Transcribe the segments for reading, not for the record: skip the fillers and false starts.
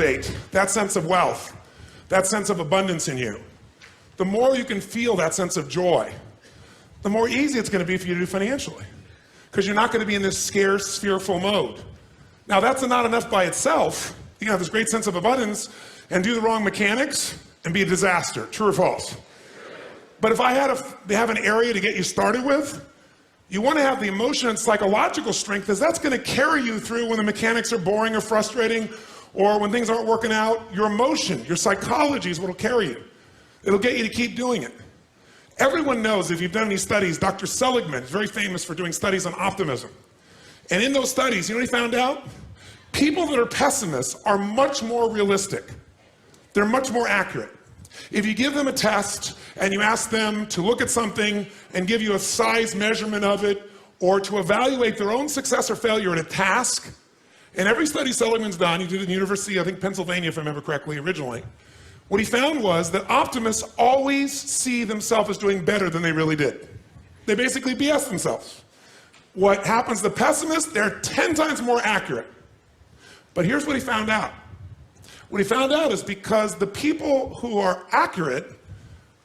cultivate that sense of wealth, that sense of abundance in you, the more you can feel that sense of joy, the more easy it's going to be for you to do financially. Because you're not going to be in this scarce, fearful mode. Now, that's not enough by itself. You can have this great sense of abundance and do the wrong mechanics and be a disaster. True or false? But if I had to have an area to get you started with, you want to have the emotion and psychological strength, because that's going to carry you through when the mechanics are boring or frustrating, or when things aren't working out. Your emotion, your psychology is what will carry you. It'll get you to keep doing it. Everyone knows, if you've done any studies, Dr. Seligman is very famous for doing studies on optimism. And in those studies, you know what he found out? People that are pessimists are much more realistic. They're much more accurate. If you give them a test and you ask them to look at something and give you a size measurement of it, or to evaluate their own success or failure at a task, in every study Seligman's done, he did it in the University, I think Pennsylvania if I remember correctly originally, what he found was that optimists always see themselves as doing better than they really did. They basically BS themselves. What happens to pessimists, they're 10 times more accurate. But here's what he found out. What he found out is because the people who are accurate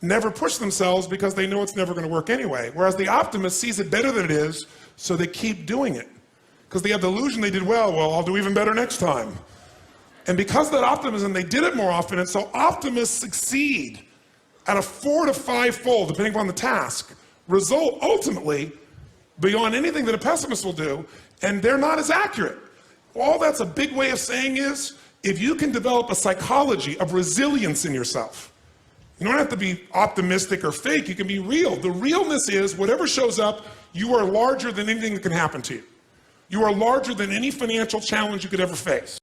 never push themselves because they know it's never going to work anyway. Whereas the optimist sees it better than it is, so they keep doing it. Because they have the illusion they did well, I'll do even better next time. And because of that optimism, they did it more often, and so optimists succeed at a 4 to 5-fold, depending upon the task, result ultimately beyond anything that a pessimist will do, and they're not as accurate. All that's a big way of saying is, if you can develop a psychology of resilience in yourself, you don't have to be optimistic or fake, you can be real. The realness is, whatever shows up, you are larger than anything that can happen to you. You are larger than any financial challenge you could ever face.